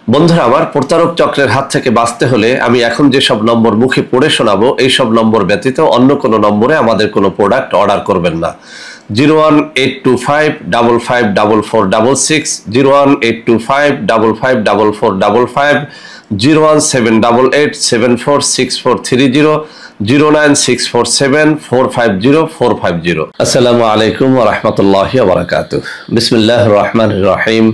বন্ধুরা আমার, প্রতারক চক্রের হাত থেকে বাঁচতে হলে আমি এখন যেসব নম্বর মুখে পড়ে শোনাবো এই সব নম্বর ব্যতীত অন্য কোনো নম্বরে আমাদের কোনো প্রোডাক্ট অর্ডার করবেন না। 01825554466, 01825554455, 01788746430, 09647450450। আসসালামু আলাইকুম ওয়া রাহমাতুল্লাহি ওয়া বারাকাতুহু। বিসমিল্লাহির রহমানির রহিম।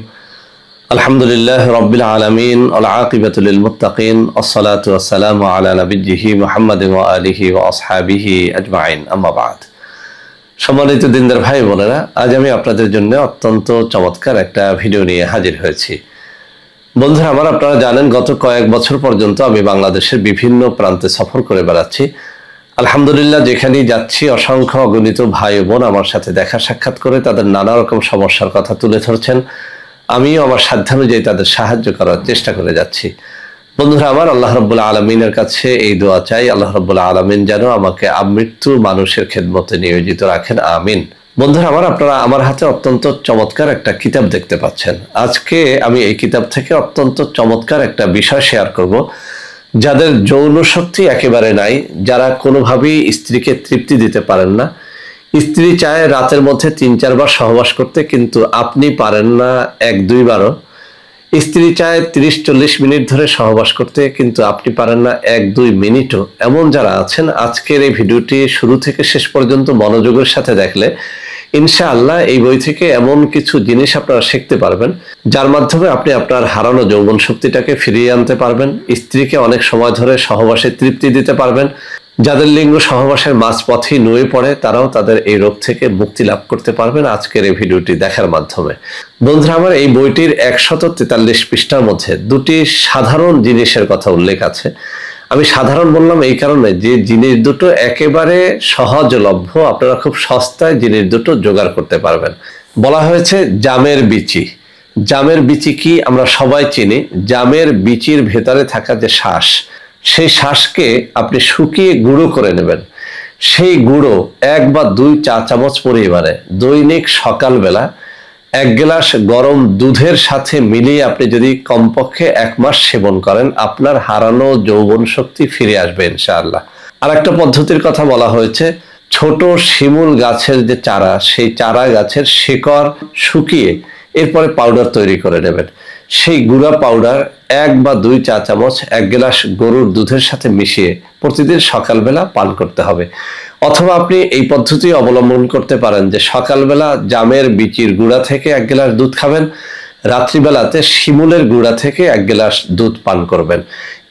আলহামদুলিল্লাহ রাব্বিল আলামিন, ওয়াল আকিবাতু লিল মুত্তাকিন, ওয়াসসালাতু ওয়াসসালামু আলা নাবিয়্যিহি মুহাম্মাদিন ওয়া আলিহি ওয়া আসহাবিহি আজমাইন, আম্মা বা'দ। সম্মানিত দিনদার ভাই বোনেরা, আজ আমি আপনাদের জন্য অত্যন্ত চমৎকার একটা ভিডিও নিয়ে হাজির হয়েছি। বন্ধুরা আমার, আপনারা জানেন গত কয়েক বছর পর্যন্ত আমি বাংলাদেশের বিভিন্ন প্রান্তে সফর করে বেড়াচ্ছি। আলহামদুলিল্লাহ, যেখানেই যাচ্ছি অসংখ্য অগণিত ভাই বোন আমার সাথে দেখা সাক্ষাৎ করে তাদের নানা রকম সমস্যার কথা তুলে ধরছেন। আমিও আমার সাধ্যানুযায়ী তাদের সাহায্য করার চেষ্টা করে যাচ্ছি। বন্ধুরা আমার, আল্লাহ রাব্বুল আলামিনের কাছে এই দোয়া চাই, আল্লাহ রাব্বুল আলামিন যেন আমাকে আমৃত্যু মানুষের খেদমতে নিয়োজিত রাখেন, আমিন। বন্ধুরা আমার, আপনারা আমার হাতে অত্যন্ত চমৎকার একটা কিতাব দেখতে পাচ্ছেন। আজকে আমি এই কিতাব থেকে অত্যন্ত চমৎকার একটা বিষয় শেয়ার করব। যাদের যৌন শক্তি একেবারে নাই, যারা কোনোভাবেই স্ত্রীকে তৃপ্তি দিতে পারেন না, স্ত্রী চায় রাতের মধ্যে ৩-৪ বার সহবাস করতে, কিন্তু আপনি পারেন না ১-২ বারও। স্ত্রী চায় ৩০-৪০ মিনিট ধরে সহবাস করতে, কিন্তু আপনি পারেন না ১-২ মিনিটও। এমন যারা আছেন, আজকের এই ভিডিওটি শুরু থেকে শেষ পর্যন্ত মনোযোগের সাথে দেখলে ইনশাআল্লাহ এই বই থেকে এমন কিছু জিনিস আপনারা শিখতে পারবেন যার মাধ্যমে আপনি আপনার হারানো যৌবন শক্তিটাকে ফিরিয়ে আনতে পারবেন, স্ত্রীকে অনেক সময় ধরে সহবাসে তৃপ্তি দিতে পারবেন। যাদের লিঙ্গ সহবাসের মাঝপথেই নুয়ে পড়ে তারাও তাদের এই রোগ থেকে মুক্তি লাভ করতে পারবেন আজকের এই ভিডিওটি দেখার মাধ্যমে। বন্ধুরা আমার, এই বইটির ১৪৩ পৃষ্ঠার মধ্যে দুটি সাধারণ জিনিসের কথা উল্লেখ আছে। আমি সাধারণ বললাম এই কারণে যে জিনিস দুটো একেবারে সহজলভ্য, আপনারা খুব সস্তায় জিনিস দুটো জোগাড় করতে পারবেন। বলা হয়েছে জামের বিচি। জামের বিচি কি আমরা সবাই চিনি। জামের বিচির ভেতরে থাকা যে শ্বাস, সেই শ্বাসকে আপনি শুকিয়ে গুঁড়ো করে নেবেন। সেই গুঁড়ো ১ বা ২ চা চামচ পরিমাণে দৈনিক সকালবেলা ১ গ্লাস গরম দুধের সাথে মিলিয়ে আপনি যদি কমপক্ষে ১ মাস সেবন করেন, আপনার হারানো যৌবন শক্তি ফিরে আসবে ইনশাআল্লাহ। আর একটা পদ্ধতির কথা বলা হয়েছে, ছোট শিমুল গাছের যে চারা, সেই চারা গাছের শিকড় শুকিয়ে এরপরে পাউডার তৈরি করে নেবেন। সেই গুঁড়া পাউডার ১ বা ২ চা চামচ ১ গ্লাস গরুর দুধের সাথে মিশিয়ে প্রতিদিন সকালবেলা পান করতে হবে। অথবা আপনি এই পদ্ধতি অবলম্বন করতে পারেন যে সকালবেলা জামের বিচির গুঁড়া থেকে ১ গ্লাস দুধ খাবেন, রাত্রিবেলাতে শিমুলের গুঁড়া থেকে ১ গ্লাস দুধ পান করবেন।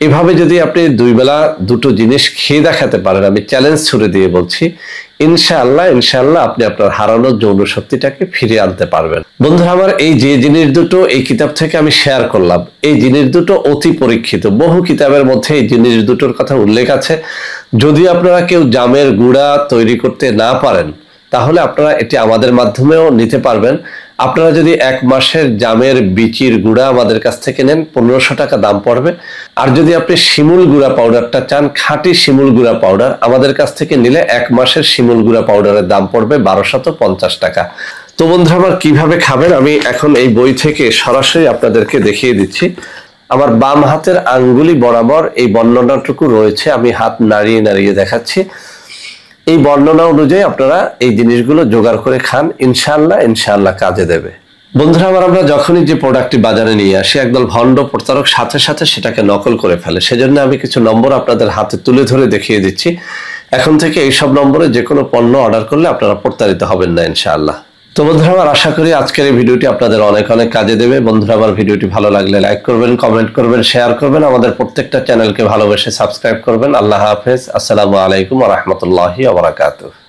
এভাবে যদি আপনি ২ বেলা দুটো জিনিস খেয়ে দেখাতে পারেন, আমি চ্যালেঞ্জ ছুড়ে দিয়ে বলছি, ইনশাআল্লাহ আপনি আপনার হারানো যৌন শক্তিটাকে ফিরিয়ে আনতে পারবেন। বন্ধুরা আমার, এই যে জিনিস দুটো এই কিতাব থেকে আমি শেয়ার করলাম, এই জিনিস দুটো অতি পরীক্ষিত। বহু কিতাবের মধ্যে এই জিনিস দুটোর কথা উল্লেখ আছে। যদি আপনারা কেউ জামের গুঁড়া তৈরি করতে না পারেন, তাহলে আপনারা এটি আমাদের মাধ্যমেও নিতে পারবেন। আপনারা যদি ১ মাসের জামের বিচির গুঁড়া আমাদের কাছ থেকে নেন, ১৫০০ টাকা দাম পড়বে। আর যদি আপনি শিমুল গুঁড়া পাউডারটা চান, খাঁটি শিমুল গুঁড়া পাউডার, আমাদের কাছ থেকে নিলে ১ মাসের শিমুল গুঁড়া পাউডারের দাম পড়বে ১২৫০ টাকা। তো বন্ধুরা আমার, কিভাবে খাবেন আমি এখন এই বই থেকে সরাসরি আপনাদেরকে দেখিয়ে দিচ্ছি। আমার বাম হাতের আঙ্গুলি বরাবর এই বর্ণনাটুকু রয়েছে, আমি হাত নাড়িয়ে নাড়িয়ে দেখাচ্ছি। এই বর্ণনা অনুযায়ী আপনারা এই জিনিসগুলো জোগাড় করে খান, ইনশাআল্লাহ কাজে দেবে। বন্ধুরা আমার, আমরা যখনই যে প্রোডাক্টটি বাজারে নিয়ে আসি, একদল ভণ্ড প্রতারক সাথে সাথে সেটাকে নকল করে ফেলে। সেজন্য আমি কিছু নম্বর আপনাদের হাতে তুলে ধরে দেখিয়ে দিচ্ছি। এখন থেকে এইসব নম্বরে যে কোনো পণ্য অর্ডার করলে আপনারা প্রতারিত হবেন না ইনশাআল্লাহ। তো বন্ধুরা আমার, আশা করি আজকের এই ভিডিওটি আপনাদের অনেক অনেক কাজে দেবে। বন্ধুরা আমার, ভিডিওটি ভালো লাগলে লাইক করবেন, কমেন্ট করবেন, শেয়ার করবেন, আমাদের প্রত্যেকটা চ্যানেলকে ভালোবেসে সাবস্ক্রাইব করবেন। আল্লাহ হাফেজ। আসসালামু আলাইকুম ওয়া রাহমাতুল্লাহি ওয়া বারাকাতুহু।